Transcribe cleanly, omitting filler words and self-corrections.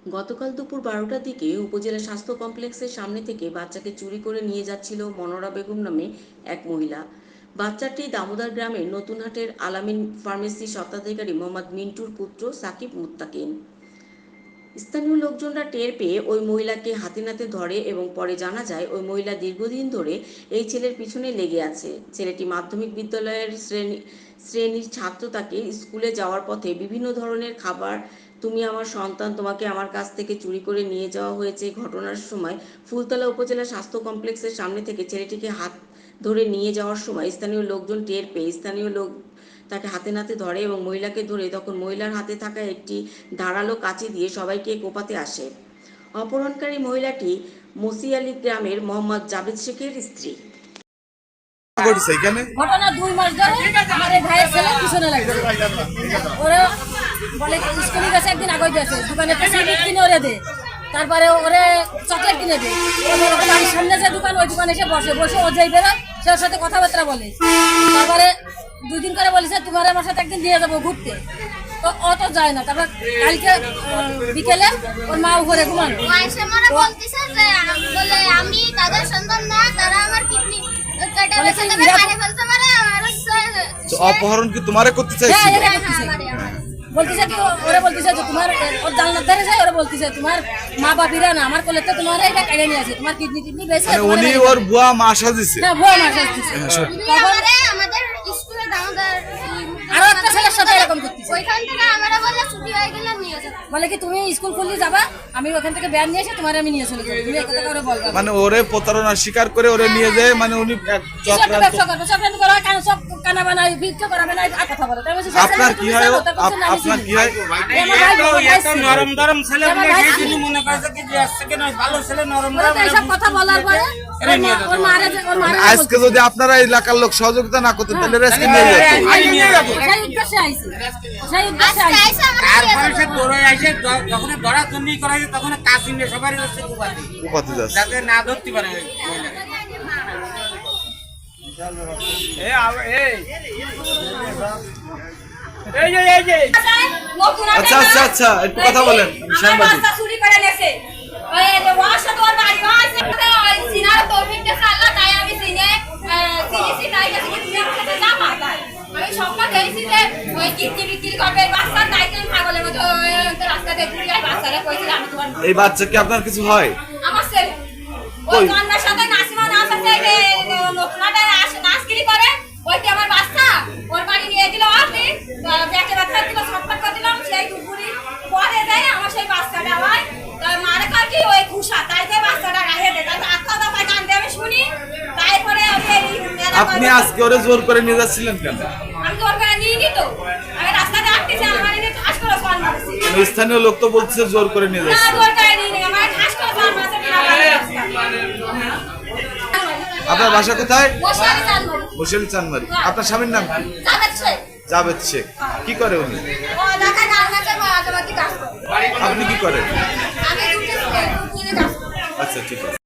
গতকাল দুপুর 12টার দিকে উপজেলা স্বাস্থ্য কমপ্লেক্সের সামনে থেকে বাচ্চাকে চুরি করে নিয়ে যাচ্ছিল মনোরা বেগম নামে এক মহিলা। বাচ্চাটি দামোদর গ্রামের নতুনহাটের আলামিন ফার্মেসির স্বত্বাধিকারী মোহাম্মদ মিন্টুর পুত্র সাকিব মুত্তাকিন। স্থানীয় লোকজনরা টের পেয়ে ওই মহিলাকে হাতে নাতে ধরে এবং পরে জানা যায় ওই মহিলা দীর্ঘদিন ধরে এই ছেলের পিছনে লেগে আছে। ছেলেটি মাধ্যমিক বিদ্যালয়ের শ্রেণীর ছাত্র। তাকে স্কুলে যাওয়ার পথে বিভিন্ন ধরনের খাবার, তুমি আমার সন্তান, তোমাকে আমার কাছ থেকে চুরি করে নিয়ে যাওয়া হয়েছে। ঘটনার সময় ফুলতলা উপজেলা স্বাস্থ্য কমপ্লেক্সের সামনে থেকে ছেলেটিকে হাত ধরে নিয়ে যাওয়ার সময় স্থানীয় লোকজন টের পেয়ে স্থানীয় লোক তাকে হাতে নাতে ধরে এবং মহিলাকে ধরে তখন মহিলার হাতে থাকা একটি ধারালো কাঁচি দিয়ে সবাইকে কোপাতে আসে। অপহরণকারী মহিলাটি মসিয়ালি গ্রামের মোহাম্মদ জাভেদ শেখের স্ত্রী। ঘটনা 2 মাস ধরে আমার এই ভাইয়ের ছেলে পিছনে লাগছে। ওরা বলে স্কুলে গেছে, একদিন আগে গেছে দোকানে বিস্কুট কিনে ওরে দে, তারপরে ওরে চকলেট কিনে দে। বাড়ির সামনে যে দোকান, ওই দোকানে এসে বসে বসে ও যেই বেরোয় সে ওর সাথে কথাবার্তা বলে। তারপরে 2 দিন করে বলেছে তোমার আমার সাথে একদিন নিয়ে যাবো ঘুরতে, তো অত যায় না। তারপর কালকে বিকেলে ওর মা উপরে ঘুমানো আমি তাদের সন্তান না, তারা আমার কিডনি অপহরণ কি তোমারে করতে চাইছে? বলতেছে কি ওরা বলতেছে যে তোমার ওর জানলার ধারে যায়, ওরা বলতেছে তোমার মা বাপিরা না আমার কোলে তো তোমার এটা কেড়ে নিয়ে আছে, তোমার কিডনি বেশি। উনি ওর বুয়া মা সাজিছে। হ্যাঁ, বুয়া মা সাজিছে। আমাদের স্কুলে দামোদর আরো একটা ছেলের সাথে এরকম করতেছে। ওইখান থেকে আমরা বললে ছুটি হয়ে গেলে নিয়ে যাবো। বলে কি তুমি স্কুল খুললে যাবা, আমি ওখান থেকে ব্যান নিয়ে এসে তোমার আমি নিয়ে চলে যাবো, তুমি এই কথা করে বলবা। মানে ওরে প্রতারণা স্বীকার করে ওরে নিয়ে যায়, মানে উনি ব্যবসা করবে, চক্রান্ত করা, কেন সব কানা বানাই ভিক্ষা করাবে না আর কথা বলে। আপনার কি হয়? আপনার কি হয়? নরম নরম ছেলে বলে সেই জন্য মনে করছে কি যে আজকে নয় ভালো ছেলে নরম নরম এইসব কথা বলার পরে ওর মারে আজকে যদি আপনারা এলাকার লোক সহযোগিতা না করতেন তাহলে আজকে নিয়ে যেত। সেই উদ্দেশ্যে আইছে, সেই উদ্দেশ্যে আইছে। তারপরে সে দৌড়ে আসে, যখন ধরার জন্য করা হয়েছে তখন কাশি নিয়ে সবারই হচ্ছে উপাতে যাচ্ছে যাতে না ধরতে পারে। আচ্ছা আচ্ছা আচ্ছা, একটু কথা বলেন। সাংবাদিক চুরি করে নেছে ওই ওর সাথে ওর বাড়ি আছে, ওই সিনার তৌফিক দেখ আল্লাহ, তাই আমি চিনিছি তাই গেছে কি তুমি আমার সাথে যা মাতাই। আমি স্বপ্ন দেখছি যে ওই কিডনি বিক্রি করবে, বাচ্চার দায়িত্ব পাগলের মতো রাস্তাতে ঘুরে বাচ্চারা কইছিল আমি তোমার। এই বাচ্চা কি আপনার কিছু হয়? আমার ছেলে ওই কান্নার সাথে নাসিমা নাচ আছে, নতুনটা নাচগিরি করে, ওইটি আমার বাচ্চা। ওর বাড়ি নিয়ে দিল, আমি ব্যাকে ব্যথা দিল, ছটফট করে দিলাম। সেই দুপুরি পরে দেয় আমার সেই বাচ্চাটা হয় মারে কার কি ওই খুশা, তাই যে বাচ্চাটা রাখে দেয়, তাই আত্মা দাপায় কান্দে আমি শুনি। তারপরে আপনি আজকে ওরে জোর করে নিয়ে যাচ্ছিলেন কেন? আমি জোর করে নিয়ে নি, তো আমি রাস্তাতে আটকেছি, আমার এনে ঠাস করে ফোন মারছি। স্থানীয় লোক তো বলছে জোর করে নিয়ে না, যাচ্ছে। জোর করে নিয়ে নি, আমার ঠাস করে ফোন মারছে। আপনার বাসা কোথায়? বসিয়ারি চানমারি। বসিয়ালি চানমারি। আপনার স্বামীর নাম কি? জাভেদ শেখ। জাভেদ শেখ। কি করে উনি? ও ঢাকা গার্মেন্টসে মাঝে মাঝে কাজ করে। আপনি কি করেন? আমি দুটো কাজ করি। আচ্ছা, ঠিক আছে।